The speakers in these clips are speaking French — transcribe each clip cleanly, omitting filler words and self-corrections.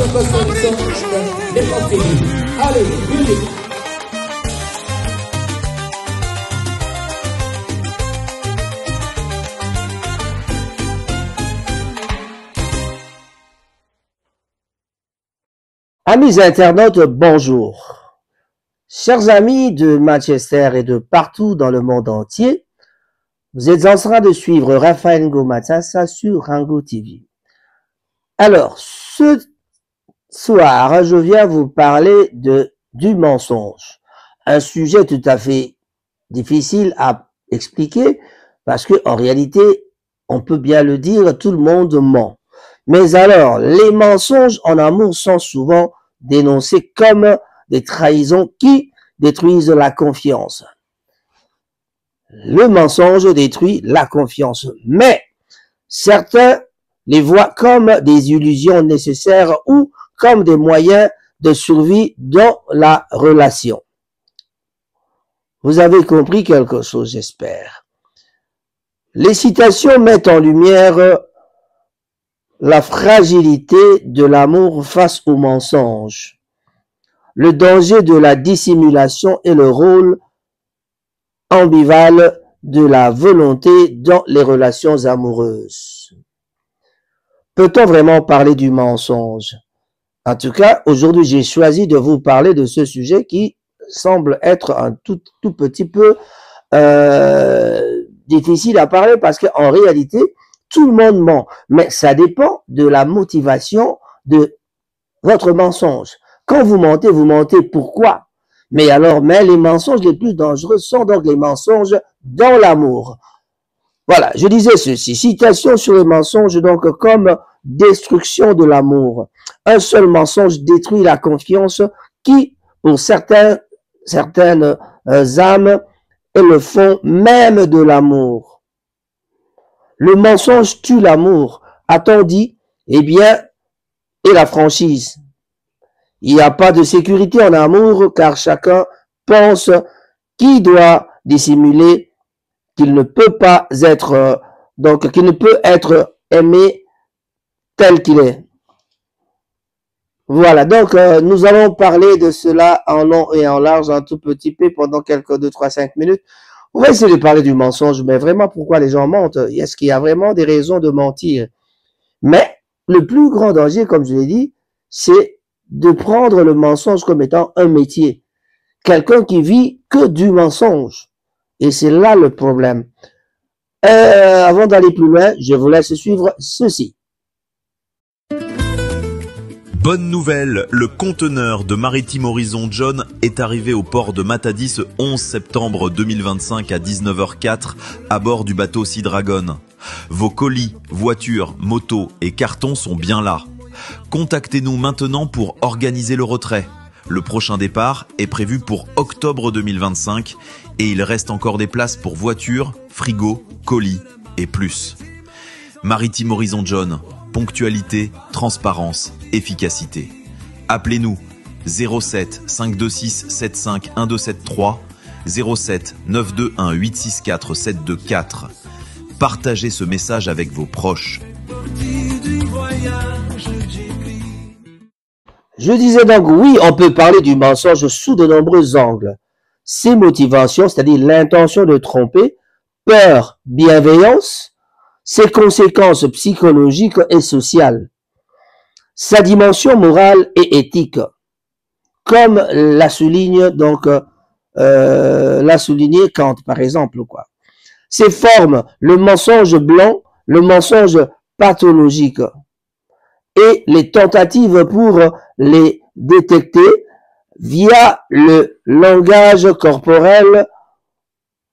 votre solution de l'époque féminine. Allez, musique. Amis internautes, bonjour. Chers amis de Manchester et de partout dans le monde entier, vous êtes en train de suivre Raphaël Ngomatassa sur Rango TV. Alors, ce soir, je viens vous parler du mensonge. Un sujet tout à fait difficile à expliquer parce que en réalité, on peut bien le dire, tout le monde ment. Mais alors, les mensonges en amour sont souvent dénoncés comme des trahisons qui détruisent la confiance. Le mensonge détruit la confiance, mais certains les voient comme des illusions nécessaires ou comme des moyens de survie dans la relation. Vous avez compris quelque chose, j'espère. Les citations mettent en lumière la fragilité de l'amour face au mensonge, le danger de la dissimulation et le rôle ambivalent de la volonté dans les relations amoureuses. Peut-on vraiment parler du mensonge? En tout cas, aujourd'hui, j'ai choisi de vous parler de ce sujet qui semble être un tout petit peu difficile à parler parce qu'en réalité, tout le monde ment, mais ça dépend de la motivation de votre mensonge. Quand vous mentez pourquoi? Mais les mensonges les plus dangereux sont donc les mensonges dans l'amour. Voilà, je disais ceci, citation sur les mensonges donc comme destruction de l'amour. Un seul mensonge détruit la confiance qui, pour certaines âmes, est le fond même de l'amour. Le mensonge tue l'amour, a-t-on dit? Eh bien, et la franchise. Il n'y a pas de sécurité en amour car chacun pense qu'il doit dissimuler, qu'il ne peut pas être, qu'il ne peut être aimé tel qu'il est. Voilà, donc nous allons parler de cela en long et en large, un tout petit peu pendant quelques 2, 3, 5 minutes. On va essayer de parler du mensonge, mais vraiment pourquoi les gens mentent? Est-ce qu'il y a vraiment des raisons de mentir? Mais le plus grand danger, comme je l'ai dit, c'est de prendre le mensonge comme étant un métier. Quelqu'un qui vit que du mensonge. Et c'est là le problème. Avant d'aller plus loin, je vous laisse suivre ceci. Bonne nouvelle, le conteneur de Maritime Horizon John est arrivé au port de Matadi ce 11 septembre 2025 à 19h04 à bord du bateau Sea Dragon. Vos colis, voitures, motos et cartons sont bien là. Contactez-nous maintenant pour organiser le retrait. Le prochain départ est prévu pour octobre 2025 et il reste encore des places pour voitures, frigos, colis et plus. Maritime Horizon John. Ponctualité, transparence, efficacité. Appelez-nous 07 526 75 1273 07 921 864 724. Partagez ce message avec vos proches. Je disais donc oui, on peut parler du mensonge sous de nombreux angles. Ses motivations, c'est-à-dire l'intention de tromper, peur, bienveillance, ses conséquences psychologiques et sociales, sa dimension morale et éthique, comme l'a souligné Kant par exemple, quoi. Ses formes, le mensonge blanc, le mensonge pathologique, et les tentatives pour les détecter via le langage corporel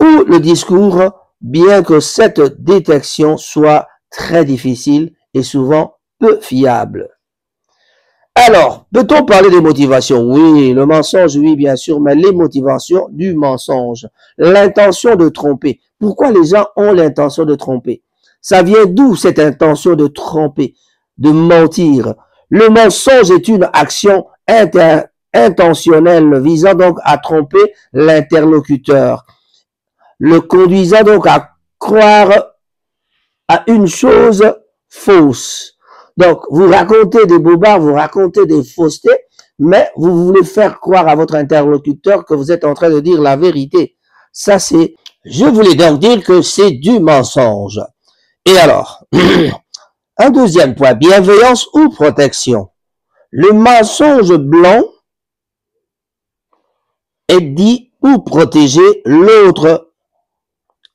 ou le discours, bien que cette détection soit très difficile et souvent peu fiable. Alors, peut-on parler des motivations? Oui, le mensonge, oui, bien sûr, mais les motivations du mensonge. L'intention de tromper. Pourquoi les gens ont l'intention de tromper? Ça vient d'où cette intention de tromper, de mentir? Le mensonge est une action intentionnelle visant donc à tromper l'interlocuteur, le conduisant donc à croire à une chose fausse. Donc, vous racontez des bobards, vous racontez des faussetés, mais vous voulez faire croire à votre interlocuteur que vous êtes en train de dire la vérité. Ça, c'est... Je voulais donc dire que c'est du mensonge. Et alors, un deuxième point, bienveillance ou protection. Le mensonge blanc est dit pour protéger l'autre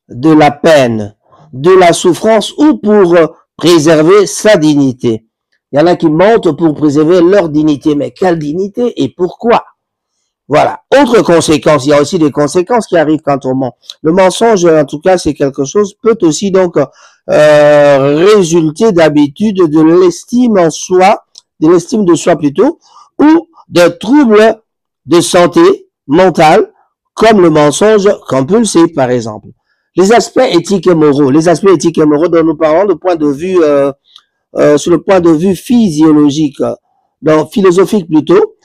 de la peine, de la souffrance ou pour préserver sa dignité. Il y en a qui mentent pour préserver leur dignité, mais quelle dignité et pourquoi? Voilà. Autre conséquence, il y a aussi des conséquences qui arrivent quand on ment. Le mensonge, en tout cas, c'est quelque chose, peut aussi donc résulter d'habitude de l'estime en soi, de l'estime de soi plutôt, ou de troubles de santé mentale, comme le mensonge compulsif, par exemple. Les aspects éthiques et moraux. Les aspects éthiques et moraux dont nous parlons de point de vue, sur le point de vue physiologique, donc philosophique plutôt.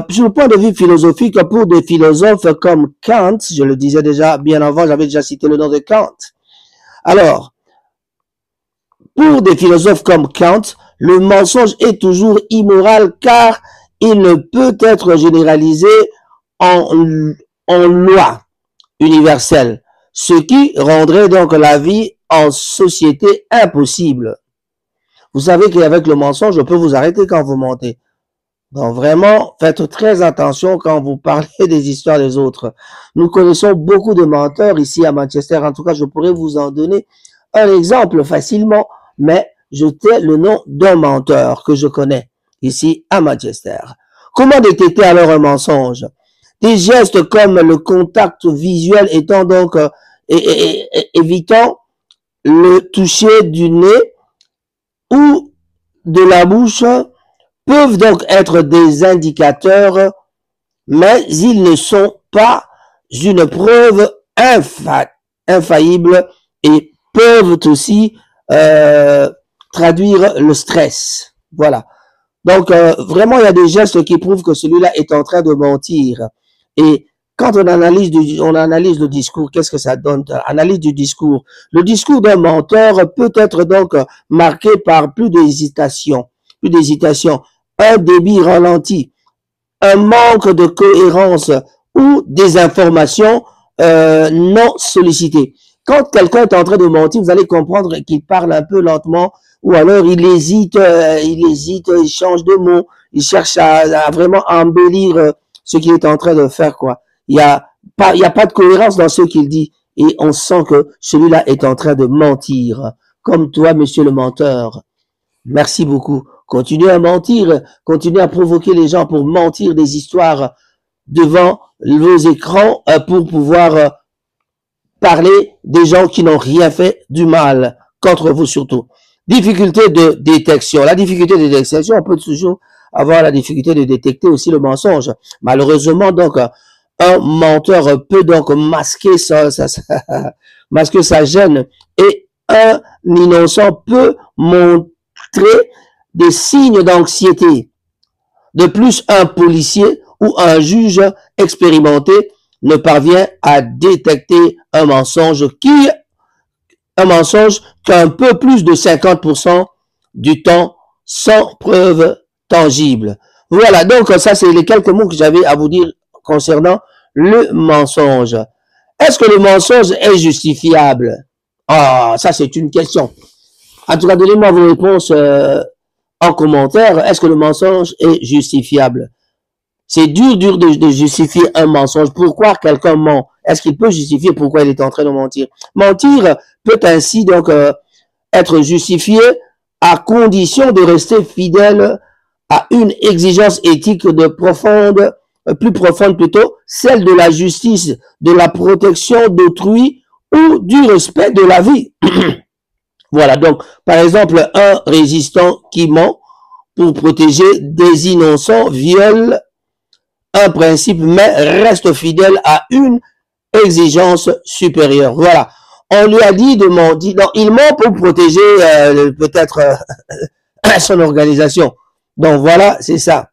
Sur le point de vue philosophique, pour des philosophes comme Kant, je le disais déjà bien avant, j'avais déjà cité le nom de Kant. Alors, pour des philosophes comme Kant, le mensonge est toujours immoral car il ne peut être généralisé en loi universelle, ce qui rendrait donc la vie en société impossible. Vous savez qu'avec le mensonge, je peux vous arrêter quand vous mentez. Donc vraiment, faites très attention quand vous parlez des histoires des autres. Nous connaissons beaucoup de menteurs ici à Manchester. En tout cas, je pourrais vous en donner un exemple facilement, mais je tais le nom d'un menteur que je connais ici à Manchester. Comment détecter alors un mensonge? Des gestes comme le contact visuel étant donc évitant le toucher du nez ou de la bouche peuvent donc être des indicateurs, mais ils ne sont pas une preuve infaillible et peuvent aussi traduire le stress. Voilà. Donc, vraiment, il y a des gestes qui prouvent que celui-là est en train de mentir. Et quand on analyse le discours, qu'est-ce que ça donne? Analyse du discours. Le discours d'un menteur peut être donc marqué par plus d'hésitation, un débit ralenti, un manque de cohérence ou des informations non sollicitées. Quand quelqu'un est en train de mentir, vous allez comprendre qu'il parle un peu lentement ou alors il hésite, il change de mots, il cherche à vraiment embellir ce qu'il est en train de faire, quoi. Il y a pas de cohérence dans ce qu'il dit et on sent que celui-là est en train de mentir. Comme toi, monsieur le menteur. Merci beaucoup. Continuez à mentir, continuez à provoquer les gens pour mentir des histoires devant vos écrans pour pouvoir parler des gens qui n'ont rien fait du mal contre vous surtout. Difficulté de détection. La difficulté de détection, on peut toujours avoir la difficulté de détecter aussi le mensonge. Malheureusement, donc, un menteur peut donc masquer masquer sa gêne et un innocent peut montrer des signes d'anxiété. De plus, un policier ou un juge expérimenté ne parvient à détecter un mensonge qu'un peu plus de 50% du temps sans preuve tangible. Voilà, donc ça c'est les quelques mots que j'avais à vous dire concernant le mensonge. Est-ce que le mensonge est justifiable? Ah, ça c'est une question. En tout cas, donnez-moi vos réponses en commentaire. Est-ce que le mensonge est justifiable? C'est dur de justifier un mensonge. Pourquoi quelqu'un ment? Est-ce qu'il peut justifier pourquoi il est en train de mentir? Mentir peut ainsi donc être justifié à condition de rester fidèle à une exigence éthique plus profonde plutôt, celle de la justice, de la protection d'autrui ou du respect de la vie. Voilà, donc, par exemple, un résistant qui ment pour protéger des innocents viole un principe, mais reste fidèle à une exigence supérieure. Voilà. On lui a dit de mentir. Non, il ment pour protéger peut-être son organisation. Donc voilà, c'est ça.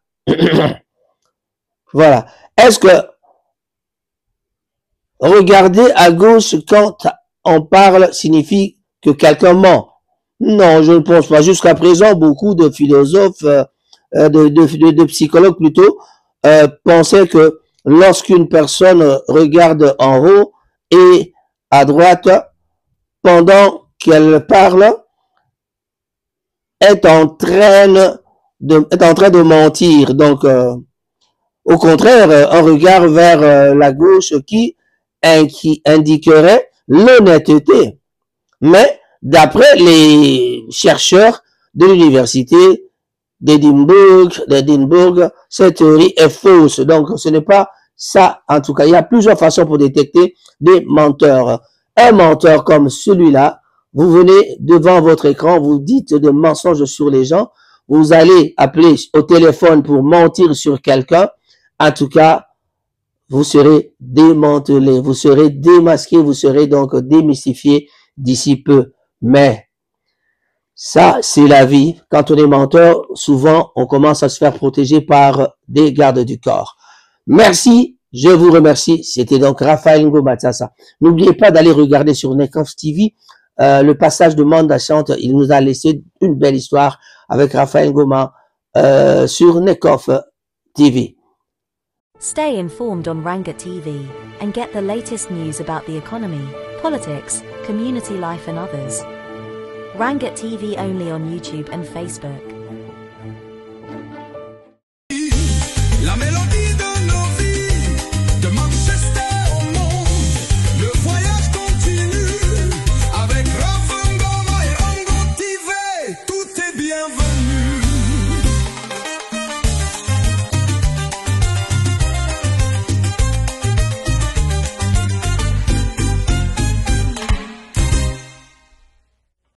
Voilà. Est-ce que regarder à gauche quand on parle signifie que quelqu'un ment? Non, je ne pense pas. Jusqu'à présent, beaucoup de philosophes, de psychologues plutôt, pensaient que lorsqu'une personne regarde en haut et à droite, pendant qu'elle parle, est en train de mentir. Donc, au contraire, un regard vers la gauche qui indiquerait l'honnêteté. Mais d'après les chercheurs de l'université d'Édimbourg, cette théorie est fausse. Donc, ce n'est pas ça. En tout cas, il y a plusieurs façons pour détecter des menteurs. Un menteur comme celui-là, vous venez devant votre écran, vous dites des mensonges sur les gens, vous allez appeler au téléphone pour mentir sur quelqu'un. En tout cas, vous serez démantelé, vous serez démasqué, vous serez donc démystifié d'ici peu. Mais ça, c'est la vie. Quand on est menteur, souvent, on commence à se faire protéger par des gardes du corps. Merci, je vous remercie. C'était donc Raphaël Ngo-Matassa. N'oubliez pas d'aller regarder sur Nekoff TV le passage de Manda Chante. Il nous a laissé une belle histoire avec Raphaël Ngoma sur Nekoff TV. Stay informed on Rangat TV and get the latest news about the economy, politics, community life and others. Rangat TV only on YouTube and Facebook. La mélodie